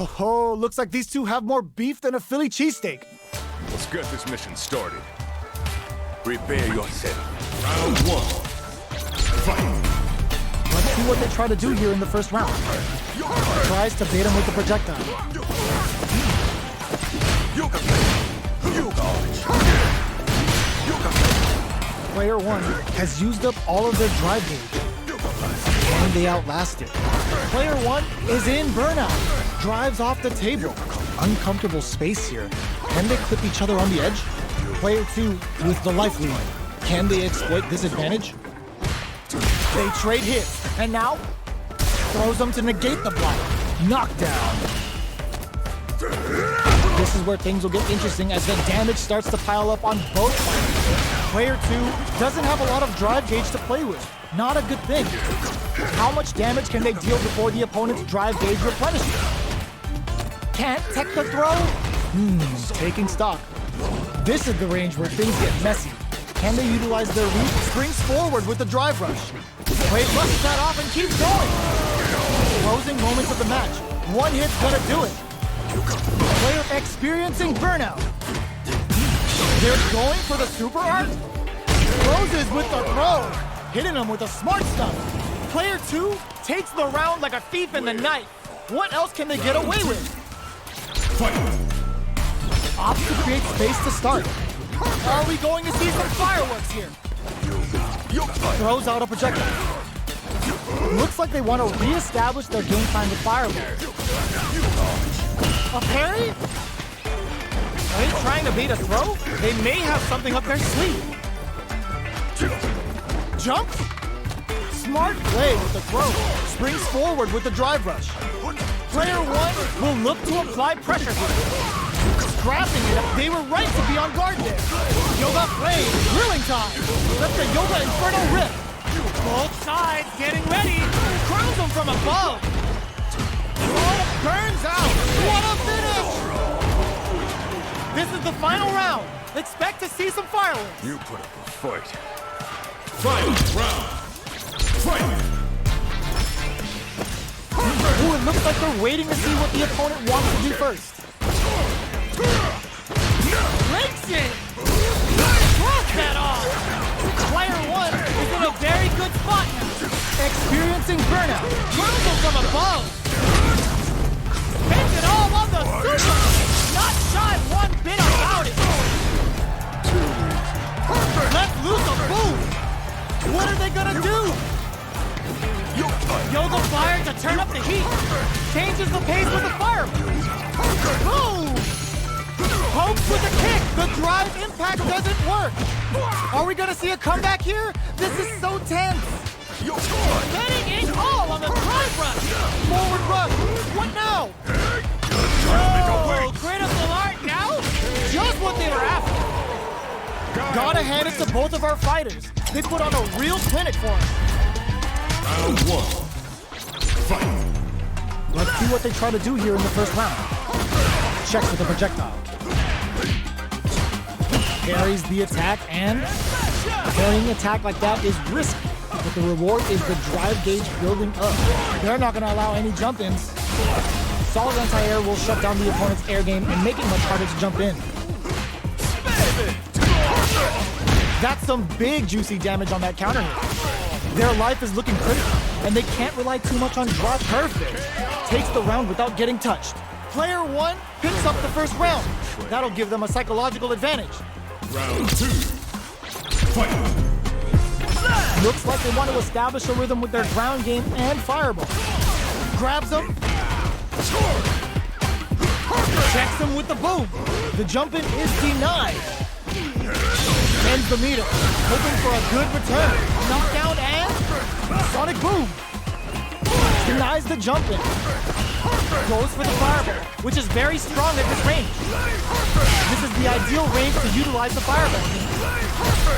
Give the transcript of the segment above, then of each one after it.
Oh, looks like these two have more beef than a Philly cheesesteak. Let's get this mission started. Prepare yourself. Round 1. Fight! Let's see what they try to do here in the first round. Tries to bait him with the projectile. Player 1 has used up all of their drive gauge, and they outlast it. Player 1 is in burnout. Drives off the table. Uncomfortable space here. Can they clip each other on the edge? Player 2 with the life lead. Can they exploit this advantage? They trade hits, and now throws them to negate the block. Knockdown. This is where things will get interesting as the damage starts to pile up on both fighters. Player 2 doesn't have a lot of drive gauge to play with. Not a good thing. How much damage can they deal before the opponent's drive gauge replenishes? Can't tech the throw? Taking stock. This is the range where things get messy. Can they utilize their reach? Springs forward with the drive rush. Wade brushes that off and keeps going. Closing moments of the match. One hit's gonna do it. Player experiencing burnout. They're going for the super art. Closes with the throw. Hitting him with a smart stuff. Player 2 takes the round like a thief in the night. What else can they get away with? Opts to create space to start. Are we going to see some fireworks here? Throws out a projectile. Looks like they want to re-establish their game plan with fireballs. A parry? Are they trying to bait a throw? They may have something up their sleeve. Jump? Smart play with the throw. Springs forward with the drive rush. Player 1 will look to apply pressure here. Scrapping it up. They were right to be on guard there. Yoga Flame, drilling time. Let the Yoga Inferno rip. Both sides getting ready. Crowns them from above. Oh, burns out. What a finish! This is the final round. Expect to see some fireworks. You put up a fight. Final round. Fight! Ooh, it looks like they're waiting to see what the opponent wants to do first. Breaks it! Cross that off! Player 1 is in a very good spot now. Experiencing burnout. Crumble from above. Spends it all on the super. Not shy one bit about it. Let's loose a boom. What are they gonna do? Yoga fire to turn up the heat. Changes the pace with the fire. Boom! Pokes with a kick. The drive impact doesn't work. Are we gonna see a comeback here? This is so tense. Betting it all on the drive rush. Forward rush. What now? Oh, critical art now? Just what they were after. Gotta hand it to both of our fighters. They put on a real clinic for us. Round 1. Fight! Let's see what they try to do here in the first round. Checks with the projectile. Parries the attack, and parrying attack like that is risky, but the reward is the drive gauge building up. They're not going to allow any jump-ins. Solid anti-air will shut down the opponent's air game and make it much harder to jump in. That's some big juicy damage on that counter hit. Their life is looking critical, and they can't rely too much on drop perfect. Takes the round without getting touched. Player 1 picks up the first round. That'll give them a psychological advantage. Round 2. Fight! Looks like they want to establish a rhythm with their ground game and fireball. Grabs him. Checks him with the boom. The jump-in is denied. Ends the meter. Hoping for a good return. Knockdown and sonic boom. Denies the jump-in. Goes for the fireball, which is very strong at this range. This is the ideal range to utilize the fireball.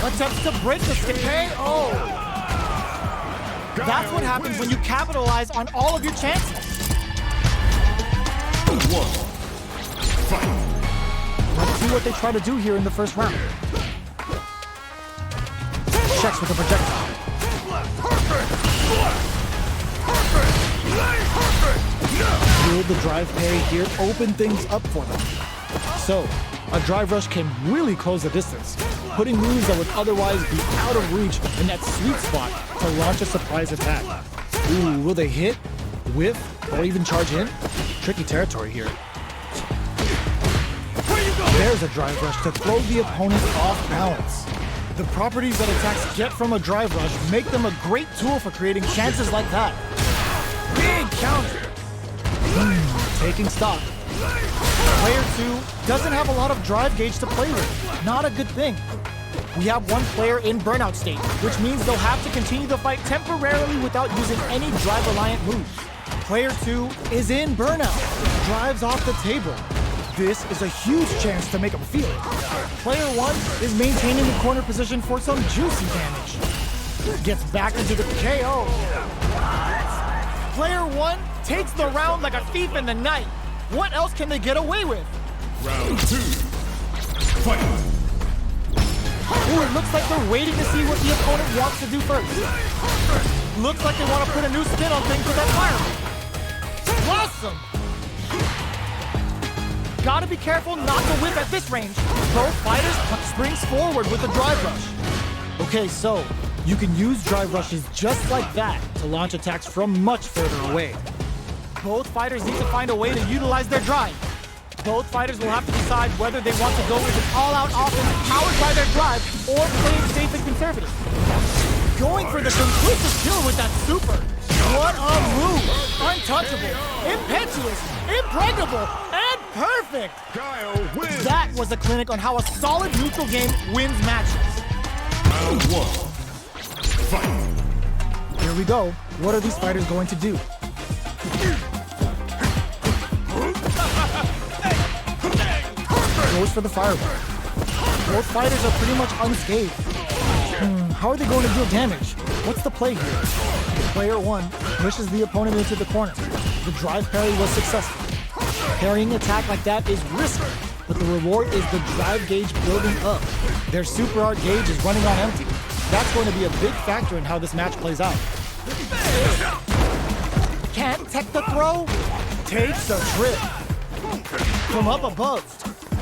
Attempts to break the skip. KO. That's what happens when you capitalize on all of your chances. 1. Fight! Let's see what they try to do here in the first round. Checks with the projectile. build the drive parry here, open things up for them. So, a drive rush can really close the distance, putting moves that would otherwise be out of reach in that sweet spot to launch a surprise attack. Ooh, will they hit, whiff, or even charge in? Tricky territory here. There's a drive rush to throw the opponent off balance. The properties that attacks get from a drive rush make them a great tool for creating chances like that. Big counter! Taking stock. Player 2 doesn't have a lot of drive gauge to play with. Not a good thing. We have one player in burnout state, which means they'll have to continue the fight temporarily without using any drive-reliant moves. Player 2 is in burnout. Drives off the table. This is a huge chance to make him feel it. Player 1 is maintaining the corner position for some juicy damage. Gets back into the KO. Player 1 takes the round like a thief in the night. What else can they get away with? Round 2. Fight! Ooh, it looks like they're waiting to see what the opponent wants to do first. Looks like they want to put a new spin on things with that fireball. Awesome! Gotta be careful not to whip at this range. Both fighters springs forward with a drive rush. Okay, so you can use drive rushes just like that to launch attacks from much further away. Both fighters need to find a way to utilize their drive. Both fighters will have to decide whether they want to go with an all-out offense powered by their drive or play it safe and conservative. Going for the conclusive kill with that super. What a move! Untouchable, impetuous, impregnable, and perfect! Guile wins! That was a clinic on how a solid neutral game wins matches. Round 1. Fight! Here we go. What are these fighters going to do? Goes for the fireball. Both fighters are pretty much unscathed. How are they going to deal damage? What's the play here? Player 1 pushes the opponent into the corner. The drive parry was successful. Parrying attack like that is risky, but the reward is the drive gauge building up. Their super art gauge is running on empty. That's going to be a big factor in how this match plays out. Can't tech the throw? Takes a trip. From up above.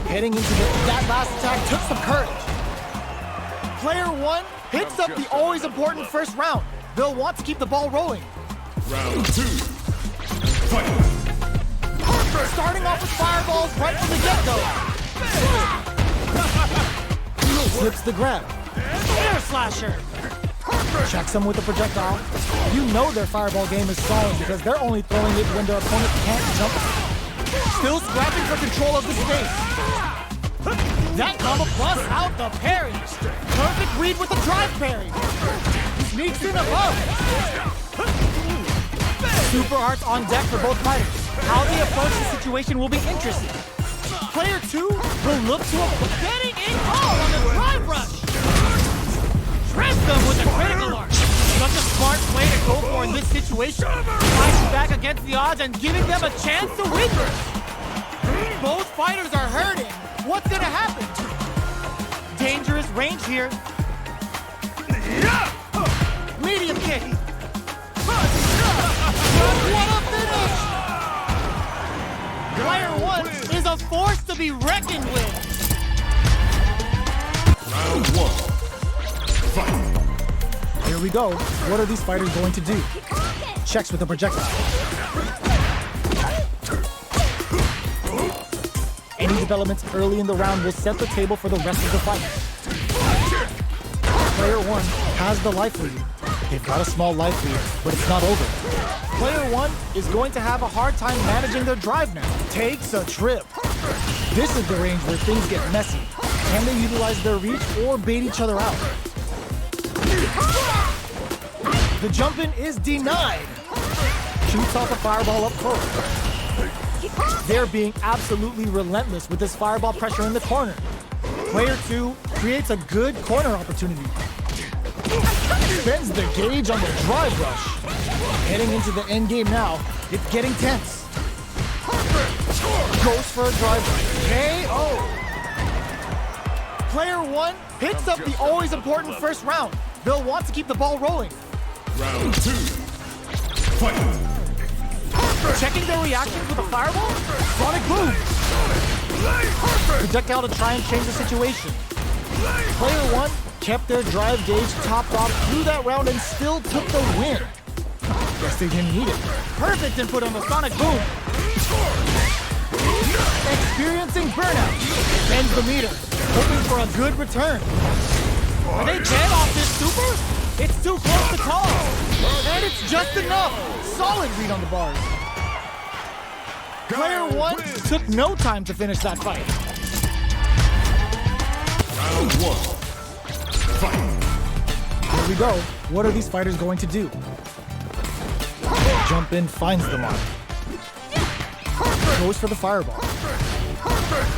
Heading into that last attack took some courage. Player 1 picks up the always important first round. They'll want to keep the ball rolling. Round 2. Fight! Starting off with fireballs right from the get-go. Slips the grab. Air slasher. Checks him with a projectile. You know their fireball game is solid because they're only throwing it when their opponent can't jump. Still scrapping for control of the space. That combo plus out the parry. Perfect read with the drive parry. Sneaks in above. Super arts on deck for both fighters. How they approach the situation will be interesting. Player 2 will look to a getting in all on the drive rush. Press them with a critical arc. Such a smart play to go for in this situation. Fighting back against the odds and giving them a chance to win this. Both fighters are hurting. What's gonna happen? Dangerous range here. Medium kick. What a finish! Player 1 is a force to be reckoned with. Round 1. Fight! Here we go. What are these fighters going to do? Checks with a projectile. Any developments early in the round will set the table for the rest of the fight. Player 1 has the life lead. They've got a small life lead, but it's not over. Player 1 is going to have a hard time managing their drive now. Takes a trip. This is the range where things get messy. Can they utilize their reach or bait each other out? The jump in is denied. Shoots off a fireball up close. They're being absolutely relentless with this fireball pressure in the corner. Player 2 creates a good corner opportunity. Spends the gauge on the drive rush. Heading into the end game now, it's getting tense. Goes for a drive rush. KO! Player 1 picks up the always important first round. They'll want to keep the ball rolling. Round 2. Fight! Checking their reactions with a fireball? Sonic boom! Projectile to try and change the situation. Player 1 kept their drive gauge topped off through that round and still took the win. Guess they didn't need it. Perfect input on the Sonic boom. Experiencing burnout. Bends the meter, hoping for a good return. Are they dead off this super? It's too close to call. And it's just enough. Solid read on the bars. Player 1 took no time to finish that fight. Round 1. Fight. Here we go. What are these fighters going to do? Jump in, finds the mark. Goes for the fireball.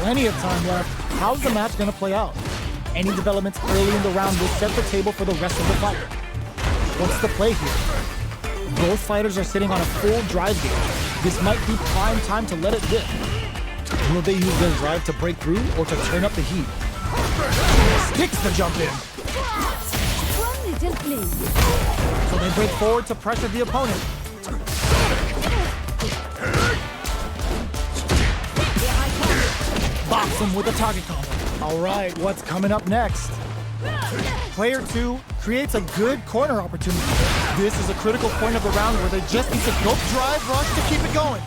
Plenty of time left. How's the match going to play out? Any developments early in the round will set the table for the rest of the fight. What's the play here? Both fighters are sitting on a full drive gauge. This might be prime time to let it rip. Will they use their drive to break through or to turn up the heat? Sticks the jump in. One little please. So they break forward to pressure the opponent. Box him with a target combo. All right, what's coming up next? Player 2 creates a good corner opportunity. This is a critical point of the round where they just need to go drive rush to keep it going.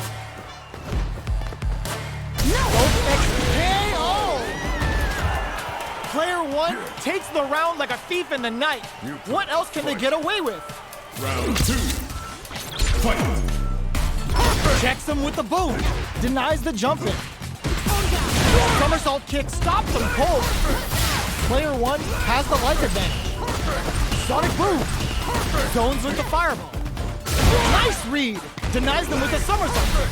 KO! Player 1 takes the round like a thief in the night. What else can they get away with? Round 2. Fight. Checks him with the boom. Denies the jump in. Somersault kick stops him cold. Player 1 has the life advantage. Sonic boom. Zones with the fireball. Nice read. Denies them with a somersault kick.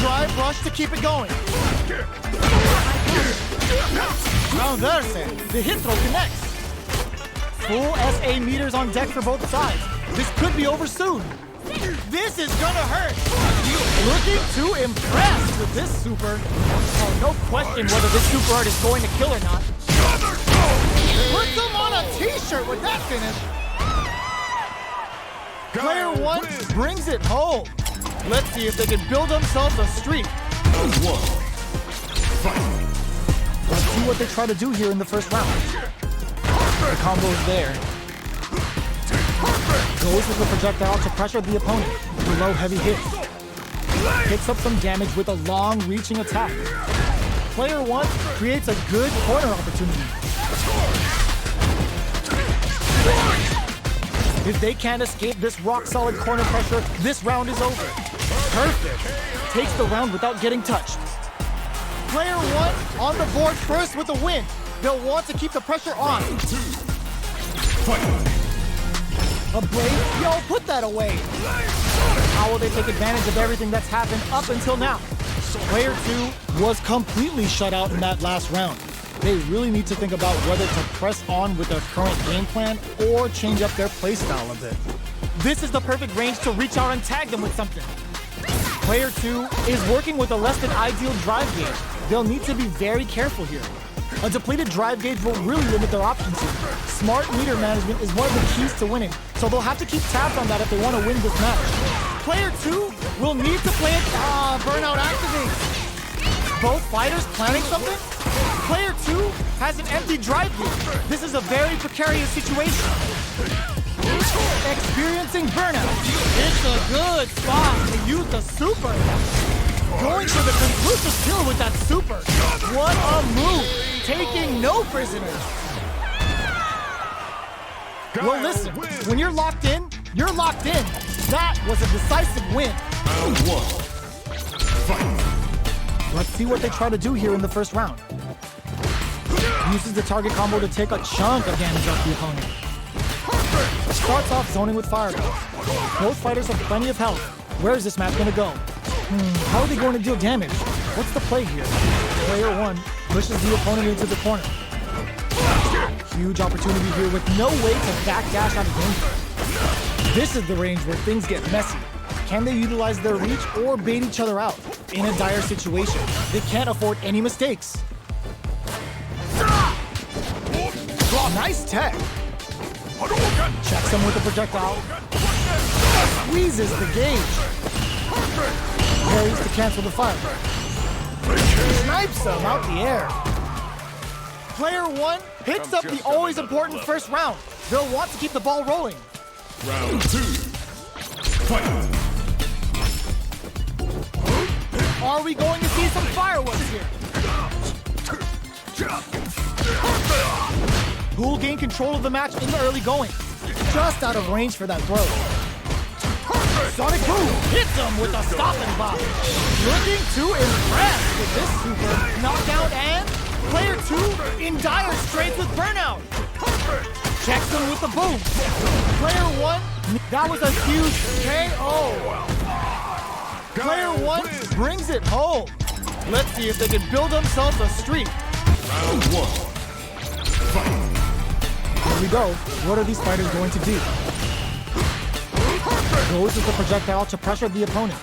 Drive rush to keep it going. Now there's it. The hit throw connects. Full SA meters on deck for both sides. This could be over soon. This is gonna hurt. Looking too impressed with this super. Oh, no question whether this super art is going to kill or not. Put them on a t-shirt with that finish. Player 1 brings it home. Let's see if they can build themselves a streak. Round 1. Fight. Let's see what they try to do here in the first round. The combo's there. Goes with the projectile to pressure the opponent. Below heavy hits. Picks up some damage with a long-reaching attack. Player 1 creates a good corner opportunity. If they can't escape this rock-solid corner pressure, this round is over. Perfect. Takes the round without getting touched. Player 1 on the board first with a win. They'll want to keep the pressure on. 2. Fight. A blade? Yo, put that away. How will they take advantage of everything that's happened up until now? Player 2 was completely shut out in that last round. They really need to think about whether to press on with their current game plan or change up their playstyle a bit. This is the perfect range to reach out and tag them with something. Player 2 is working with a less than ideal drive gauge. They'll need to be very careful here. A depleted drive gauge will really limit their options here. Smart meter management is one of the keys to winning, so they'll have to keep tabs on that if they want to win this match. Player 2 will need to play it. Burnout activates. Both fighters planning something? Player 2 has an empty drive gauge. This is a very precarious situation. Experiencing burnout. It's a good spot to use the super. Going for the conclusive kill with that super. What a move. Taking no prisoners. Well, listen, when you're locked in, you're locked in. That was a decisive win. Round 1. Fight. Let's see what they try to do here in the first round. Uses the target combo to take a chunk of damage off the opponent. Starts off zoning with fireball. Both fighters have plenty of health. Where is this match going to go? How are they going to deal damage? What's the play here? Player 1 pushes the opponent into the corner. Huge opportunity here with no way to backdash out of danger. This is the range where things get messy. Can they utilize their reach or bait each other out? In a dire situation, they can't afford any mistakes. Nice tech. Checks him with the projectile. Squeezes the gauge. parries to cancel the fire. Snipes him out the air. Player 1 picks up the always important first round. They'll want to keep the ball rolling. Round 2. Fight! Are we going to see some fireworks here? Who will gain control of the match in the early going? Just out of range for that throw. Sonic Boom hits him with a stopping block. Looking to impress with this super knockdown, and player 2 in dire straits with burnout. Checks him with the boom. Player 1, that was a huge KO. Player 1 brings it home. Let's see if they can build themselves a streak. Round 1. Fight! Here we go. What are these fighters going to do? Goes with the projectile to pressure the opponent.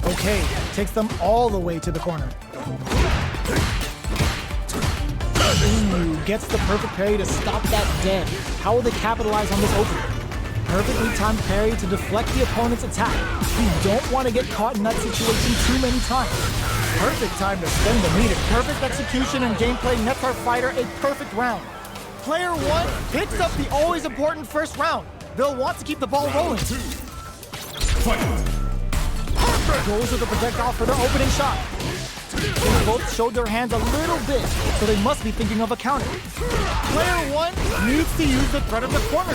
Okay, takes them all the way to the corner. Ooh, gets the perfect parry to stop that dead. How will they capitalize on this opening? Perfectly timed parry to deflect the opponent's attack. You don't want to get caught in that situation too many times. Perfect time to spend the meter. Perfect execution and gameplay nets our fighter a perfect round. Player 1 picks up the always important first round. They'll want to keep the ball rolling. Fight! Goes with the projectile for their opening shot. They both showed their hands a little bit, so they must be thinking of a counter. Player 1 needs to use the threat of the corner.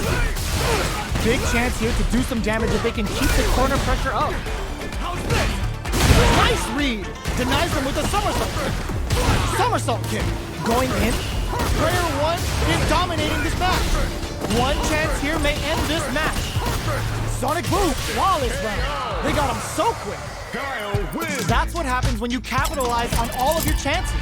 Big chance here to do some damage if they can keep the corner pressure up. Nice read! Denies them with a somersault kick. Somersault kick. Going in. Player 1 is dominating this match. One chance here may end this match. Sonic Boom, flawless round. They got him so quick. Guile wins! That's what happens when you capitalize on all of your chances.